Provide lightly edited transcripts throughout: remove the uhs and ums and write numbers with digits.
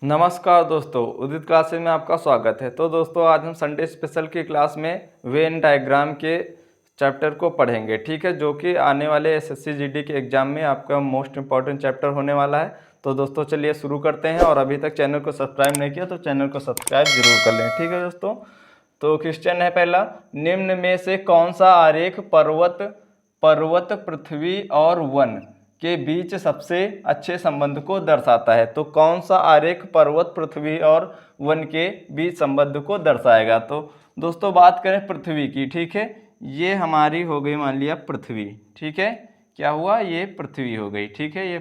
नमस्कार दोस्तों, उदित क्लासेस में आपका स्वागत है। तो दोस्तों, आज हम संडे स्पेशल की क्लास में वेन डायग्राम के चैप्टर को पढ़ेंगे, ठीक है, जो कि आने वाले एसएससी जीडी के एग्जाम में आपका मोस्ट इंपॉर्टेंट चैप्टर होने वाला है। तो दोस्तों चलिए शुरू करते हैं, और अभी तक चैनल को सब्सक्राइब नहीं किया तो चैनल को सब्सक्राइब जरूर कर लें, ठीक है दोस्तों। तो क्वेश्चन है पहला, निम्न में से कौन सा आरेख पर्वत पृथ्वी और वन के बीच सबसे अच्छे संबंध को दर्शाता है? तो कौन सा आरेख पर्वत पृथ्वी और वन के बीच संबंध को दर्शाएगा? तो दोस्तों बात करें पृथ्वी की, ठीक है, ये हमारी हो गई, मान लिया पृथ्वी, ठीक है, क्या हुआ, ये पृथ्वी हो गई, ठीक है, ये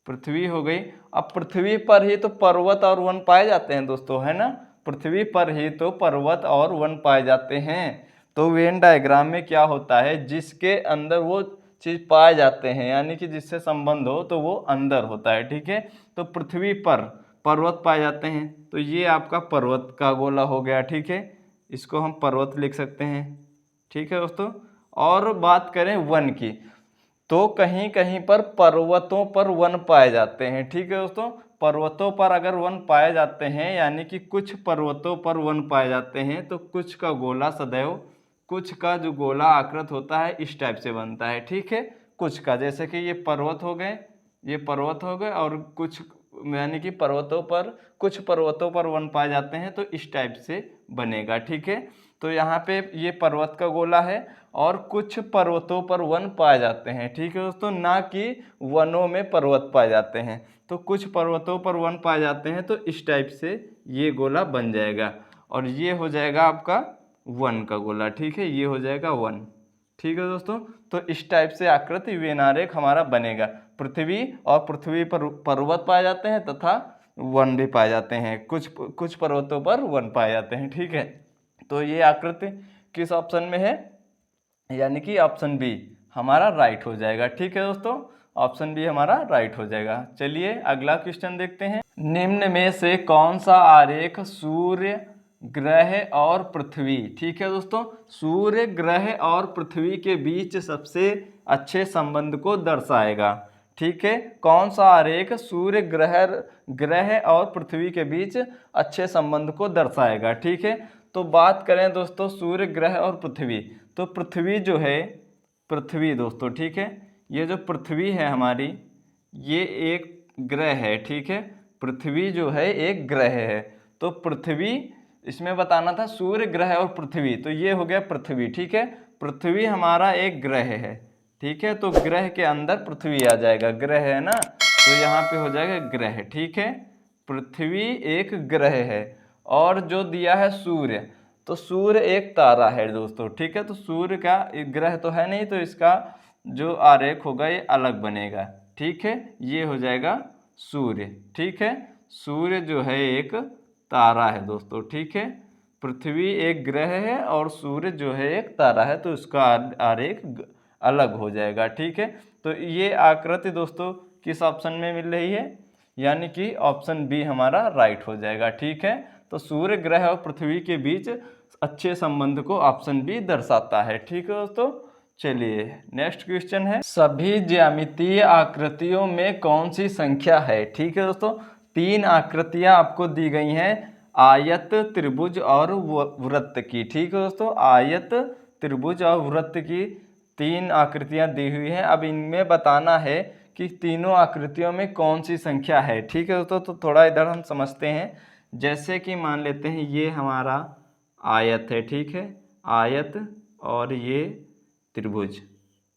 पृथ्वी हो गई। अब पृथ्वी पर ही तो पर्वत और वन पाए जाते हैं दोस्तों, है ना, पृथ्वी पर ही तो पर्वत और वन पाए जाते हैं। तो वेन डायग्राम में क्या होता है, जिसके अंदर वो चीज पाए जाते हैं, यानी कि जिससे संबंध हो, तो वो अंदर होता है, ठीक है। तो पृथ्वी पर पर्वत पाए जाते हैं, तो ये आपका पर्वत का गोला हो गया, ठीक है, इसको हम पर्वत लिख सकते हैं, ठीक है दोस्तों। और बात करें वन की, तो कहीं कहीं पर पर्वतों पर वन पाए जाते हैं, ठीक है दोस्तों। पर्वतों पर अगर वन पाए जाते हैं, यानी कि कुछ पर्वतों पर वन पाए जाते हैं, तो कुछ का गोला सदैव, कुछ का जो गोला आकृत होता है इस टाइप से बनता है, ठीक है। कुछ का, जैसे कि ये पर्वत हो गए, ये पर्वत हो गए, और कुछ यानी कि पर्वतों पर, कुछ पर्वतों पर वन पाए जाते हैं, तो इस टाइप से बनेगा, ठीक है। तो यहाँ पे ये पर्वत का गोला है, और कुछ पर्वतों पर वन पाए जाते हैं, ठीक है दोस्तों, ना कि वनों में पर्वत पाए जाते हैं। तो कुछ पर्वतों पर वन पाए जाते हैं, तो इस टाइप से ये गोला बन जाएगा, और ये हो जाएगा आपका वन का गोला, ठीक है, ये हो जाएगा वन, ठीक है दोस्तों। तो इस टाइप से आकृति वेन आरेख हमारा बनेगा। पृथ्वी और पृथ्वी पर पर्वत पाए जाते हैं तथा वन भी पाए जाते हैं, कुछ पर्वतों पर वन पाए जाते हैं, ठीक है। तो ये आकृति किस ऑप्शन में है, यानी कि ऑप्शन बी हमारा राइट हो जाएगा, ठीक है दोस्तों, ऑप्शन बी हमारा राइट हो जाएगा। चलिए अगला क्वेश्चन देखते हैं, निम्न में से कौन सा आरेख सूर्य, ग्रह और पृथ्वी, ठीक है दोस्तों, सूर्य, ग्रह और पृथ्वी के बीच सबसे अच्छे संबंध को दर्शाएगा? ठीक है, कौन सा आरेख सूर्य, ग्रह और पृथ्वी के बीच अच्छे संबंध को दर्शाएगा? ठीक है, तो बात करें दोस्तों सूर्य, ग्रह और पृथ्वी, तो पृथ्वी जो है, पृथ्वी दोस्तों, ठीक है, ये जो पृथ्वी है हमारी, ये एक ग्रह है, ठीक है, पृथ्वी जो है एक ग्रह है। तो पृथ्वी, इसमें बताना था सूर्य, ग्रह और पृथ्वी, तो ये हो गया पृथ्वी, ठीक है, पृथ्वी हमारा एक ग्रह है, ठीक है, तो ग्रह के अंदर पृथ्वी आ जाएगा, ग्रह है ना, तो यहाँ पे हो जाएगा ग्रह, ठीक है, पृथ्वी एक ग्रह है। और जो दिया है सूर्य, तो सूर्य एक तारा है दोस्तों, ठीक है, तो सूर्य का ग्रह तो है नहीं, तो इसका जो आरेख होगा ये अलग बनेगा, ठीक है, ये हो जाएगा सूर्य, ठीक है, सूर्य जो है एक तारा है दोस्तों, ठीक है, पृथ्वी एक ग्रह है और सूर्य जो है एक तारा है, तो इसका आरेख अलग हो जाएगा, ठीक है। तो ये आकृति दोस्तों किस ऑप्शन में मिल रही है, यानी कि ऑप्शन बी हमारा राइट हो जाएगा, ठीक है। तो सूर्य, ग्रह और पृथ्वी के बीच अच्छे संबंध को ऑप्शन बी दर्शाता है, ठीक है दोस्तों। चलिए नेक्स्ट क्वेश्चन है, सभी ज्यामितीय आकृतियों में कौन सी संख्या है? ठीक है दोस्तों, तीन आकृतियां आपको दी गई हैं, आयत, त्रिभुज और वृत्त की, ठीक है दोस्तों, आयत, त्रिभुज और वृत्त की तीन आकृतियां दी हुई हैं। अब इनमें बताना है कि तीनों आकृतियों में कौन सी संख्या है, ठीक है दोस्तों। तो थोड़ा इधर हम समझते हैं, जैसे कि मान लेते हैं ये हमारा आयत है, ठीक है, आयत, और ये त्रिभुज,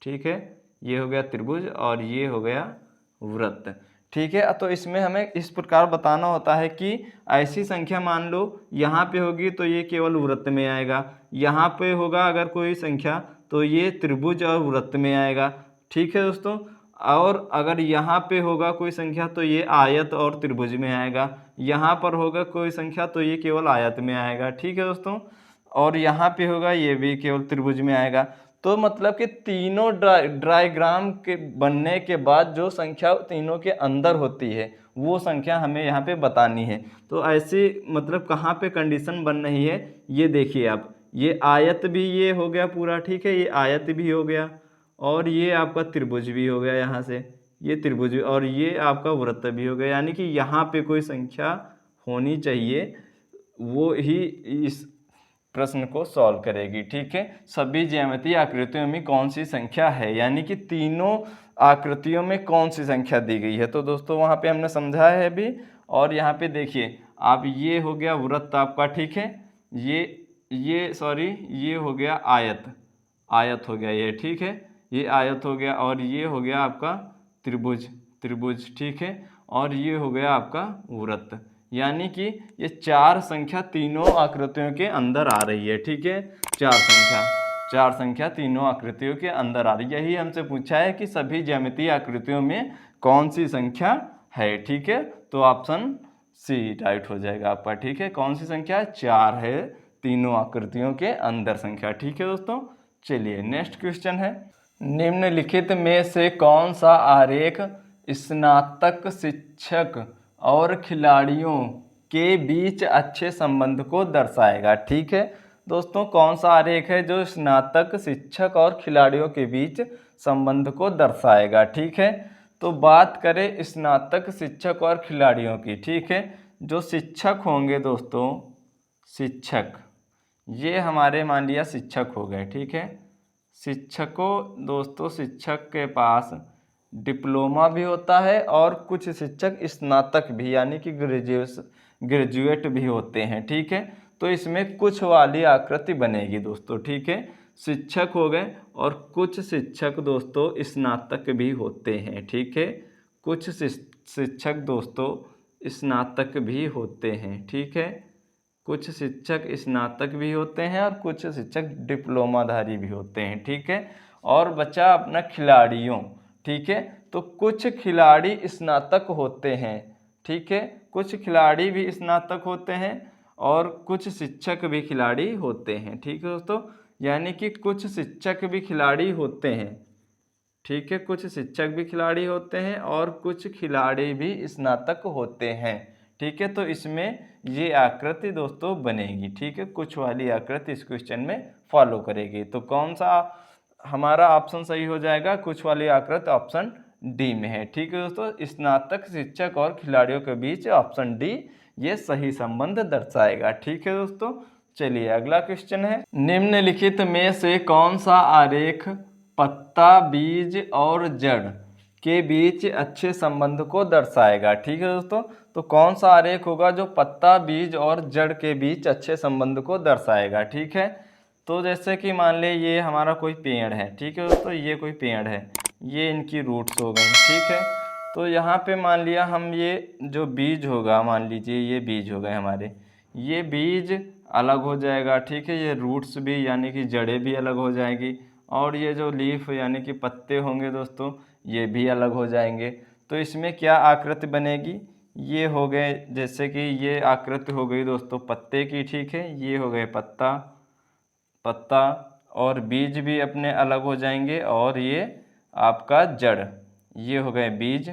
ठीक है, ये हो गया त्रिभुज और ये हो गया वृत्त, ठीक है। तो इसमें हमें इस प्रकार बताना होता है कि ऐसी संख्या मान लो यहाँ पे होगी तो ये केवल वृत्त में आएगा, यहाँ पे होगा अगर कोई संख्या तो ये त्रिभुज और वृत्त में आएगा, ठीक है दोस्तों। और अगर यहाँ पे होगा कोई संख्या तो ये आयत और त्रिभुज में आएगा, यहाँ पर होगा कोई संख्या तो ये केवल आयत में आएगा, ठीक है दोस्तों। और यहाँ पे होगा ये भी केवल त्रिभुज में आएगा। तो मतलब कि तीनों डायग्राम के बनने के बाद जो संख्या तीनों के अंदर होती है वो संख्या हमें यहाँ पे बतानी है। तो ऐसी मतलब कहाँ पे कंडीशन बन रही है ये देखिए आप, ये आयत भी ये हो गया पूरा, ठीक है, ये आयत भी हो गया और ये आपका त्रिभुज भी हो गया यहाँ से, ये त्रिभुज और ये आपका वृत्त भी हो गया, यानी कि यहाँ पे कोई संख्या होनी चाहिए, वो ही इस प्रश्न को सॉल्व करेगी। ठीक है, सभी ज्यामितीय आकृतियों में कौन सी संख्या है, यानी कि तीनों आकृतियों में कौन सी संख्या दी गई है। तो दोस्तों वहाँ पे हमने समझा है अभी, और यहाँ पे देखिए आप, ये हो गया वृत्त आपका, ठीक है, ये सॉरी ये हो गया आयत, आयत हो गया ये, ठीक है, ये आयत हो गया, और ये हो गया आपका त्रिभुज, त्रिभुज, ठीक है, और ये हो गया आपका वृत्त, यानी कि ये चार संख्या तीनों आकृतियों के अंदर आ रही है। ठीक है, चार संख्या तीनों आकृतियों के अंदर आ रही है। यही हमसे पूछा है कि सभी ज्यामितीय आकृतियों में कौन सी संख्या है। ठीक है, तो ऑप्शन सी राइट हो जाएगा आपका। ठीक है, कौन सी संख्या, चार है तीनों आकृतियों के अंदर संख्या। ठीक है दोस्तों, चलिए नेक्स्ट क्वेश्चन है, निम्नलिखित में से कौन सा आरेख स्नातक शिक्षक और खिलाड़ियों के बीच अच्छे संबंध को दर्शाएगा। ठीक है दोस्तों, कौन सा आरेख है जो स्नातक शिक्षक और खिलाड़ियों के बीच संबंध को दर्शाएगा। ठीक है, तो बात करें स्नातक शिक्षक और खिलाड़ियों की। ठीक है, जो शिक्षक होंगे दोस्तों, शिक्षक, ये हमारे मान लिया शिक्षक हो गए। ठीक है, शिक्षकों दोस्तों, शिक्षक के पास डिप्लोमा भी होता है और कुछ शिक्षक स्नातक भी, यानी कि ग्रेजुएट भी होते हैं। ठीक है, तो इसमें कुछ वाली आकृति बनेगी दोस्तों। ठीक है, शिक्षक हो गए और कुछ शिक्षक दोस्तों स्नातक भी होते हैं। ठीक है, कुछ शिक्षक दोस्तों स्नातक भी होते हैं। ठीक है, कुछ शिक्षक स्नातक भी होते हैं और कुछ शिक्षक डिप्लोमाधारी भी होते हैं। ठीक है, और बचा अपना खिलाड़ियों। ठीक है, तो कुछ खिलाड़ी स्नातक होते हैं। ठीक है, कुछ खिलाड़ी भी स्नातक होते हैं और कुछ शिक्षक भी खिलाड़ी होते हैं। ठीक है दोस्तों, यानी कि कुछ शिक्षक भी खिलाड़ी होते हैं। ठीक है, कुछ शिक्षक भी खिलाड़ी होते हैं और कुछ खिलाड़ी भी स्नातक होते हैं। ठीक है, तो इसमें ये आकृति दोस्तों बनेगी। ठीक है, कुछ वाली आकृति इस क्वेश्चन में फॉलो करेगी। तो कौन सा हमारा ऑप्शन सही हो जाएगा, कुछ वाली आकृति ऑप्शन डी में है। ठीक है दोस्तों, स्नातक शिक्षक और खिलाड़ियों के बीच ऑप्शन डी ये सही संबंध दर्शाएगा। ठीक है दोस्तों, चलिए अगला क्वेश्चन है, निम्नलिखित में से कौन सा आरेख पत्ता, बीज और जड़ के बीच अच्छे संबंध को दर्शाएगा। ठीक है दोस्तों, तो कौन सा आरेख होगा जो पत्ता, बीज और जड़ के बीच अच्छे संबंध को दर्शाएगा। ठीक है, तो जैसे कि मान ले ये हमारा कोई पेड़ है। ठीक है दोस्तों, ये कोई पेड़ है, ये इनकी रूट्स हो गई। ठीक है, तो यहाँ पे मान लिया हम, ये जो बीज होगा, मान लीजिए ये बीज हो गए हमारे, ये बीज अलग हो जाएगा। ठीक है, ये रूट्स भी यानी कि जड़ें भी अलग हो जाएगी, और ये जो लीफ यानी कि पत्ते होंगे दोस्तों, ये भी अलग हो जाएंगे। तो इसमें क्या आकृति बनेगी, ये हो गए, जैसे कि ये आकृति हो गई दोस्तों पत्ते की। ठीक है, ये हो गए पत्ता, पत्ता, और बीज भी अपने अलग हो जाएंगे, और ये आपका जड़, ये हो गए बीज,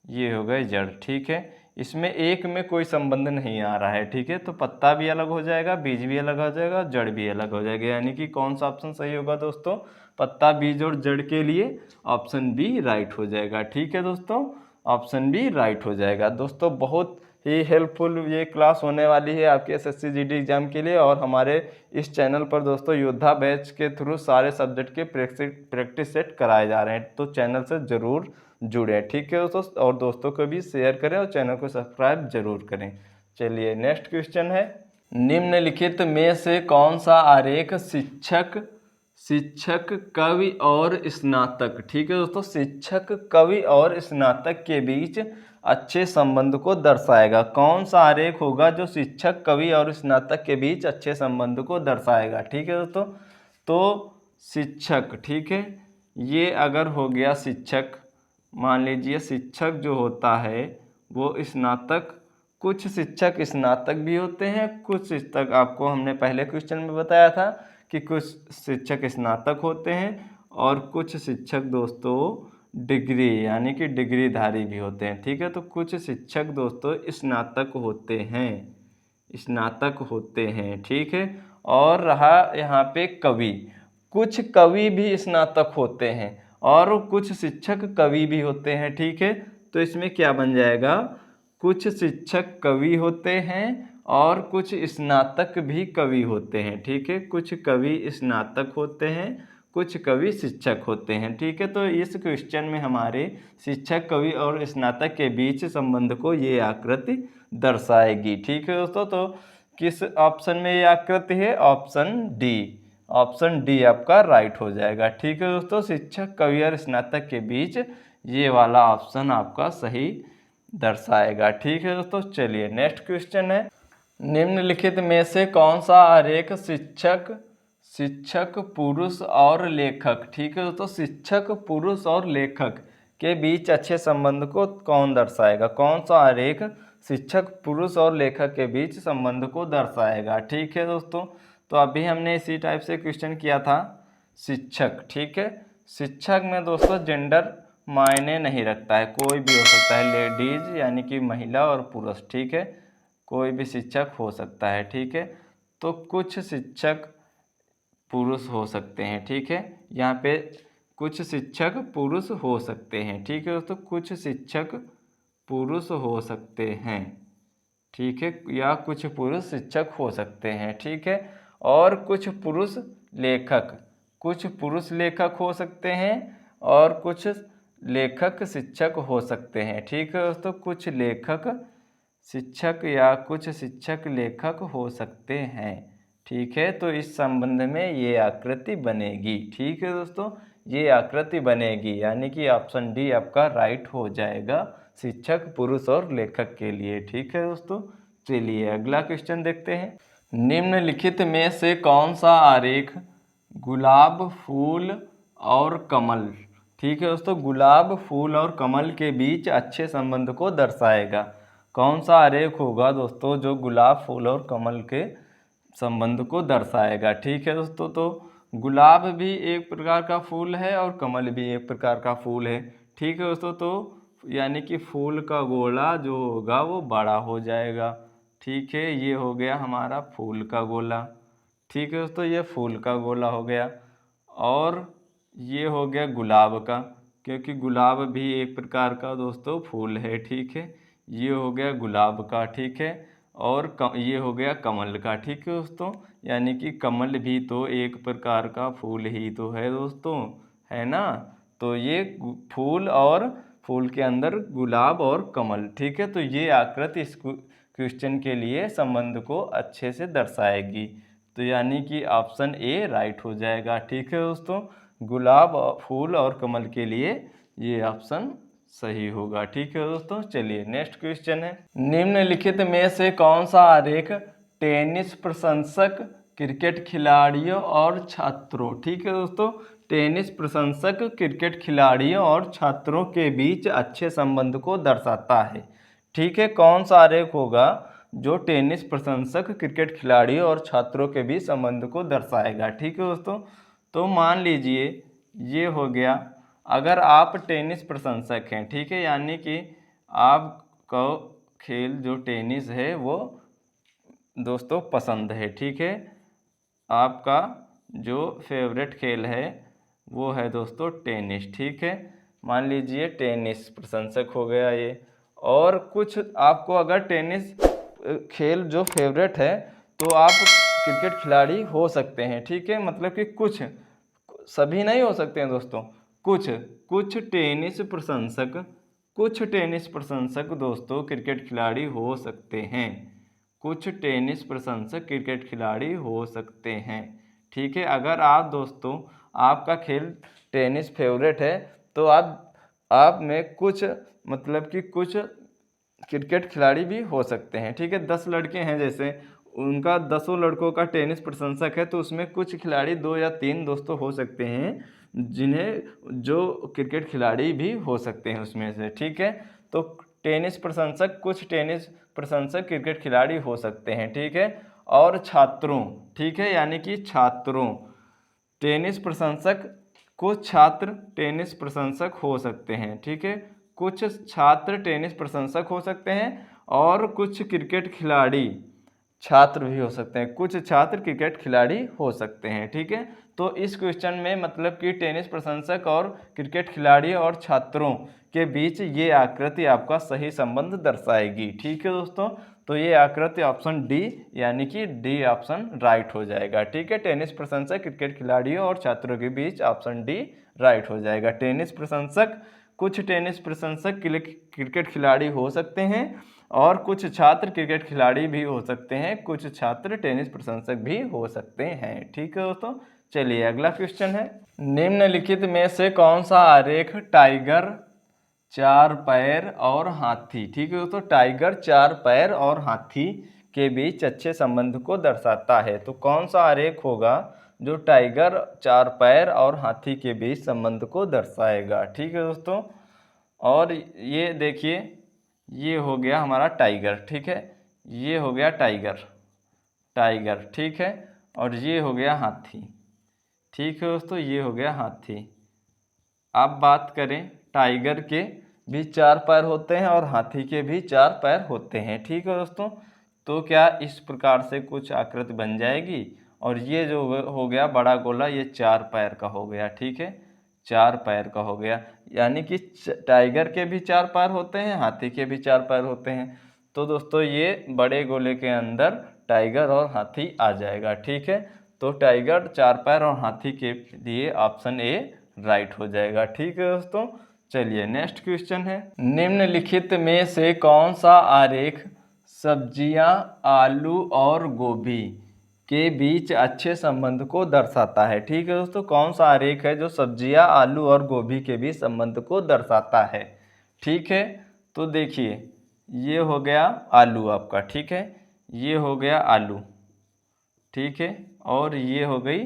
ये हो गए जड़। ठीक है, इसमें एक में कोई संबंध नहीं आ रहा है। ठीक है, तो पत्ता भी अलग हो जाएगा, बीज भी अलग हो जाएगा, जड़ भी अलग हो जाएगा, यानी कि कौन सा ऑप्शन सही होगा दोस्तों, पत्ता, बीज और जड़ के लिए ऑप्शन बी राइट हो जाएगा। ठीक है दोस्तों, ऑप्शन बी राइट हो जाएगा। दोस्तों बहुत ही हेल्पफुल ये क्लास होने वाली है आपके एसएससी जीडी एग्जाम के लिए, और हमारे इस चैनल पर दोस्तों योद्धा बैच के थ्रू सारे सब्जेक्ट के प्रैक्टिस सेट कराए जा रहे हैं, तो चैनल से ज़रूर जुड़े। ठीक है दोस्तों, और दोस्तों को भी शेयर करें और चैनल को सब्सक्राइब जरूर करें। चलिए नेक्स्ट क्वेश्चन है, निम्नलिखित में से कौन सा आरेख शिक्षक, कवि और स्नातक, ठीक है दोस्तों, शिक्षक, कवि और स्नातक के बीच अच्छे संबंध को दर्शाएगा। कौन सा आरेख होगा जो शिक्षक, कवि और स्नातक के बीच अच्छे संबंध को दर्शाएगा। ठीक है दोस्तों, तो शिक्षक, ठीक है, ये अगर हो गया शिक्षक, मान लीजिए शिक्षक जो होता है वो स्नातक, कुछ शिक्षक स्नातक भी होते हैं, कुछ शिक्षक, आपको हमने पहले क्वेश्चन में बताया था कि कुछ शिक्षक स्नातक होते हैं और कुछ शिक्षक दोस्तों डिग्री यानी कि डिग्रीधारी भी होते हैं। ठीक है, तो कुछ शिक्षक दोस्तों स्नातक होते हैं, स्नातक होते हैं। ठीक है, और रहा यहाँ पे कवि, कुछ कवि भी स्नातक होते हैं और कुछ शिक्षक कवि भी होते हैं, ठीक है। तो इसमें क्या बन जाएगा, कुछ शिक्षक कवि होते हैं और कुछ स्नातक भी कवि होते हैं, ठीक है। कुछ कवि स्नातक होते हैं, कुछ कवि शिक्षक होते हैं, ठीक है। तो इस क्वेश्चन में हमारे शिक्षक कवि और स्नातक के बीच संबंध को ये आकृति दर्शाएगी, ठीक है दोस्तों। तो किस ऑप्शन में ये आकृति है, ऑप्शन डी। ऑप्शन डी आपका राइट हो जाएगा, ठीक है दोस्तों। शिक्षक कवि और स्नातक के बीच ये वाला ऑप्शन आपका सही दर्शाएगा, ठीक है दोस्तों। चलिए नेक्स्ट क्वेश्चन है, निम्नलिखित में से कौन सा आरेख शिक्षक पुरुष और लेखक, ठीक है दोस्तों, शिक्षक पुरुष और लेखक के बीच अच्छे संबंध को कौन दर्शाएगा। कौन सा आरेख शिक्षक पुरुष और लेखक के बीच संबंध को दर्शाएगा, ठीक है दोस्तों। तो अभी हमने इसी टाइप से क्वेश्चन किया था शिक्षक, ठीक है। शिक्षक में दोस्तों जेंडर मायने नहीं रखता है, कोई भी हो सकता है, लेडीज यानी कि महिला और पुरुष, ठीक है, कोई भी शिक्षक हो सकता है, ठीक है। तो कुछ शिक्षक पुरुष हो सकते हैं, ठीक है, यहाँ पे कुछ शिक्षक पुरुष हो सकते हैं, ठीक है दोस्तों, कुछ शिक्षक पुरुष हो सकते हैं, ठीक है, या कुछ पुरुष शिक्षक हो सकते हैं, ठीक है। और कुछ पुरुष लेखक हो सकते हैं और कुछ लेखक शिक्षक हो सकते हैं, ठीक है दोस्तों, कुछ लेखक शिक्षक या कुछ शिक्षक लेखक हो सकते हैं, ठीक है। तो इस संबंध में ये आकृति बनेगी, ठीक है दोस्तों, ये आकृति बनेगी, यानी कि ऑप्शन डी आपका राइट हो जाएगा शिक्षक पुरुष और लेखक के लिए, ठीक है दोस्तों। चलिए अगला क्वेश्चन देखते हैं, निम्नलिखित में से कौन सा आरेख गुलाब फूल और कमल, ठीक है दोस्तों, गुलाब फूल और कमल के बीच अच्छे संबंध को दर्शाएगा। कौन सा आरेख होगा दोस्तों जो गुलाब फूल और कमल के संबंध को दर्शाएगा, ठीक है दोस्तों। तो गुलाब भी एक प्रकार का फूल है और कमल भी एक प्रकार का फूल है, ठीक है दोस्तों। तो यानी कि फूल का गोला जो होगा वो बड़ा हो जाएगा, ठीक है, ये हो गया हमारा फूल का गोला, ठीक है दोस्तों, ये फूल का गोला हो गया। और ये हो गया गुलाब का, क्योंकि गुलाब भी एक प्रकार का दोस्तों फूल है, ठीक है, ये हो गया गुलाब का, ठीक है। और ये हो गया कमल का, ठीक है दोस्तों, यानी कि कमल भी तो एक प्रकार का फूल ही तो है दोस्तों, है ना। तो ये फूल और फूल के अंदर गुलाब और कमल, ठीक है। तो ये आकृति इस क्वेश्चन के लिए संबंध को अच्छे से दर्शाएगी, तो यानी कि ऑप्शन ए राइट हो जाएगा, ठीक है दोस्तों। गुलाब फूल और कमल के लिए ये ऑप्शन सही होगा, ठीक है दोस्तों। चलिए नेक्स्ट क्वेश्चन है, निम्नलिखित में से कौन सा आरेख टेनिस प्रशंसक क्रिकेट खिलाड़ियों और छात्रों, ठीक है दोस्तों, टेनिस प्रशंसक क्रिकेट खिलाड़ियों और छात्रों के बीच अच्छे संबंध को दर्शाता है, ठीक है। कौन सा आरेख होगा जो टेनिस प्रशंसक क्रिकेट खिलाड़ियों और छात्रों के बीच संबंध को दर्शाएगा, ठीक है दोस्तों। तो मान लीजिए ये हो गया, अगर आप टेनिस प्रशंसक हैं, ठीक है, यानी कि आपको खेल जो टेनिस है वो दोस्तों पसंद है, ठीक है, आपका जो फेवरेट खेल है वो है दोस्तों टेनिस, ठीक है, मान लीजिए टेनिस प्रशंसक हो गया ये। और कुछ आपको अगर टेनिस खेल जो फेवरेट है तो आप क्रिकेट खिलाड़ी हो सकते हैं, ठीक है, मतलब कि कुछ, सभी नहीं हो सकते हैं दोस्तों, कुछ टेनिस प्रशंसक दोस्तों क्रिकेट खिलाड़ी हो सकते हैं, कुछ टेनिस प्रशंसक क्रिकेट खिलाड़ी हो सकते हैं, ठीक है। अगर आप दोस्तों आपका खेल टेनिस फेवरेट है तो आप में कुछ, मतलब कि कुछ क्रिकेट खिलाड़ी भी हो सकते हैं, ठीक है। 10 लड़के हैं जैसे, उनका 10 लड़कों का टेनिस प्रशंसक है, तो उसमें कुछ खिलाड़ी 2 या 3 दोस्तों हो सकते हैं जिन्हें जो क्रिकेट खिलाड़ी भी हो सकते हैं उसमें से, ठीक है। तो टेनिस प्रशंसक, कुछ टेनिस प्रशंसक क्रिकेट खिलाड़ी हो सकते हैं, ठीक है। और छात्रों, ठीक है, यानी कि छात्रों टेनिस प्रशंसक, कुछ छात्र टेनिस प्रशंसक हो सकते हैं, ठीक है, कुछ छात्र टेनिस प्रशंसक हो सकते हैं और कुछ क्रिकेट खिलाड़ी छात्र भी हो सकते हैं, कुछ छात्र क्रिकेट खिलाड़ी हो सकते हैं। ठीक है, तो इस क्वेश्चन में मतलब कि टेनिस प्रशंसक और क्रिकेट खिलाड़ी और छात्रों के बीच ये आकृति आपका सही संबंध दर्शाएगी। ठीक है दोस्तों, तो ये आकृति ऑप्शन डी यानी कि डी ऑप्शन राइट हो जाएगा। ठीक है, टेनिस प्रशंसक क्रिकेट खिलाड़ियों और छात्रों के बीच ऑप्शन डी राइट हो जाएगा। टेनिस प्रशंसक, कुछ टेनिस प्रशंसक क्रिकेट खिलाड़ी हो सकते हैं और कुछ छात्र क्रिकेट खिलाड़ी भी हो सकते हैं, कुछ छात्र टेनिस प्रशंसक भी हो सकते हैं। ठीक है दोस्तों, चलिए अगला क्वेश्चन है, निम्नलिखित में से कौन सा आरेख टाइगर, चार पैर और हाथी, ठीक है दोस्तों, टाइगर, चार पैर और हाथी के बीच अच्छे संबंध को दर्शाता है। तो कौन सा आरेख होगा जो टाइगर, चार पैर और हाथी के बीच संबंध को दर्शाएगा। ठीक है दोस्तों, और ये देखिए, ये हो गया हमारा टाइगर। ठीक है, ये हो गया टाइगर, टाइगर। ठीक है, और ये हो गया हाथी। ठीक है दोस्तों, ये हो गया हाथी। अब बात करें, टाइगर के भी चार पैर होते हैं और हाथी के भी चार पैर होते हैं। ठीक है दोस्तों, तो क्या इस प्रकार से कुछ आकृति बन जाएगी, और ये जो हो गया बड़ा गोला, ये चार पैर का हो गया। ठीक है, चार पैर का हो गया, यानी कि टाइगर के भी चार पैर होते हैं, हाथी के भी चार पैर होते हैं। तो दोस्तों ये बड़े गोले के अंदर टाइगर और हाथी आ जाएगा। ठीक है, तो टाइगर, चार पैर और हाथी के लिए ऑप्शन ए राइट हो जाएगा। ठीक है दोस्तों, चलिए नेक्स्ट क्वेश्चन है, निम्नलिखित में से कौन सा आरेख सब्जियां, आलू और गोभी के बीच अच्छे संबंध को दर्शाता है। ठीक है दोस्तों, कौन सा आरेख है जो सब्जियां, आलू और गोभी के बीच संबंध को दर्शाता है। ठीक है, तो देखिए, ये हो गया आलू आपका। ठीक है, ये हो गया आलू। ठीक है, और ये हो गई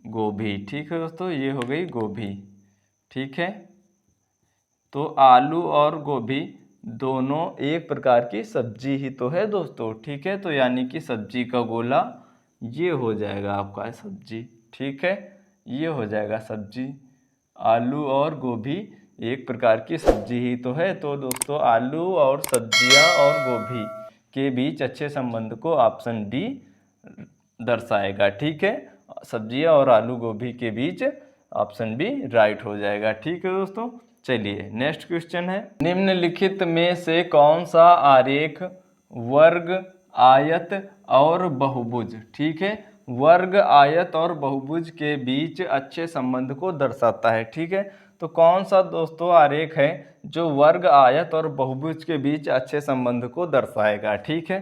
गोभी। ठीक है दोस्तों, ये हो गई गोभी। ठीक है, तो आलू और गोभी दोनों एक प्रकार की सब्जी ही तो है दोस्तों। ठीक है, तो यानी कि सब्जी का गोला ये हो जाएगा आपका सब्जी। ठीक है, ये हो जाएगा सब्जी। आलू और गोभी एक प्रकार की सब्जी ही तो है। तो दोस्तों आलू और सब्जियां और गोभी के बीच अच्छे संबंध को ऑप्शन डी दर्शाएगा। ठीक है, सब्जियां और आलू गोभी के बीच ऑप्शन बी राइट हो जाएगा। ठीक है दोस्तों, चलिए नेक्स्ट क्वेश्चन है, निम्नलिखित में से कौन सा आरेख वर्ग, आयत और बहुभुज, ठीक है, वर्ग, आयत और बहुभुज के बीच अच्छे संबंध को दर्शाता है। ठीक है, तो कौन सा दोस्तों आरेख है जो वर्ग, आयत और बहुभुज के बीच अच्छे संबंध को दर्शाएगा। ठीक है,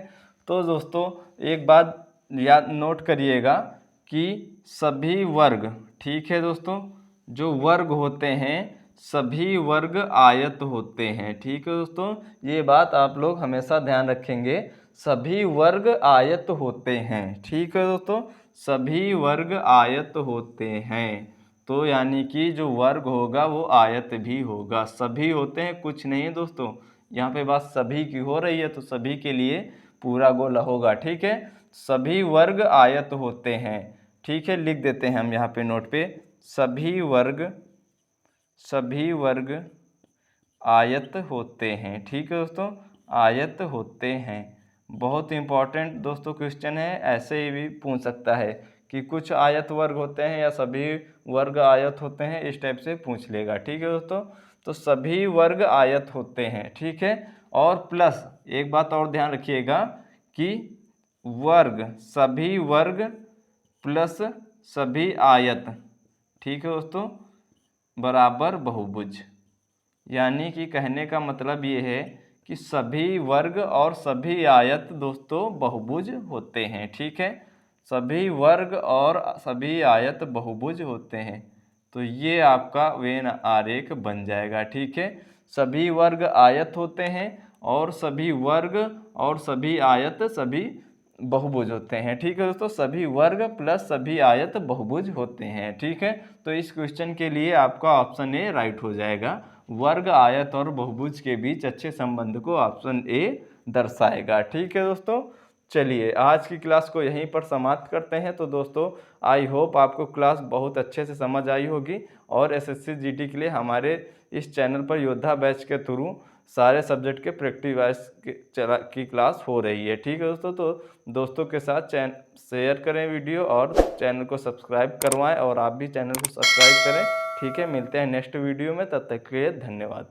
तो दोस्तों एक बात याद नोट करिएगा कि सभी वर्ग, ठीक है दोस्तों, जो वर्ग होते हैं सभी वर्ग आयत होते हैं। ठीक है दोस्तों, ये बात आप लोग हमेशा ध्यान रखेंगे, सभी वर्ग आयत होते हैं। ठीक है दोस्तों, सभी वर्ग आयत होते हैं, तो यानी कि जो वर्ग होगा वो आयत भी होगा। सभी होते हैं, कुछ नहीं दोस्तों, यहाँ पे बात सभी की हो रही है, तो सभी के लिए पूरा गोला होगा। ठीक है, सभी वर्ग आयत होते हैं। ठीक है, लिख देते हैं हम यहाँ पे नोट पे, सभी वर्ग आयत होते हैं। ठीक है दोस्तों, आयत होते हैं। बहुत इंपॉर्टेंट दोस्तों क्वेश्चन है, ऐसे ही भी पूछ सकता है कि कुछ आयत वर्ग होते हैं या सभी वर्ग आयत होते हैं, इस टाइप से पूछ लेगा। ठीक है दोस्तों, तो सभी वर्ग आयत होते हैं। ठीक है, और प्लस एक बात और ध्यान रखिएगा कि वर्ग, सभी वर्ग प्लस सभी आयत, ठीक है दोस्तों, बराबर बहुभुज। यानी कि कहने का मतलब ये है कि सभी वर्ग और सभी आयत दोस्तों बहुभुज होते हैं। ठीक है, सभी वर्ग और सभी आयत बहुभुज होते हैं, तो ये आपका वेन आरेख बन जाएगा। ठीक है, सभी वर्ग आयत होते हैं और सभी वर्ग और सभी आयत सभी बहुभुज होते हैं। ठीक है दोस्तों, सभी वर्ग प्लस सभी आयत बहुभुज होते हैं। ठीक है, तो इस क्वेश्चन के लिए आपका ऑप्शन ए राइट हो जाएगा, वर्ग, आयत और बहुभुज के बीच अच्छे संबंध को ऑप्शन ए दर्शाएगा। ठीक है दोस्तों, चलिए आज की क्लास को यहीं पर समाप्त करते हैं। तो दोस्तों आई होप आपको क्लास बहुत अच्छे से समझ आई होगी और एसएससी जीडी के लिए हमारे इस चैनल पर योद्धा बैच के थ्रू सारे सब्जेक्ट के प्रैक्टिस वाइज की क्लास हो रही है। ठीक है दोस्तों, तो दोस्तों के साथ शेयर करें वीडियो और चैनल को सब्सक्राइब करवाएं और आप भी चैनल को सब्सक्राइब करें। ठीक है, मिलते हैं नेक्स्ट वीडियो में, तब तक के लिए धन्यवाद।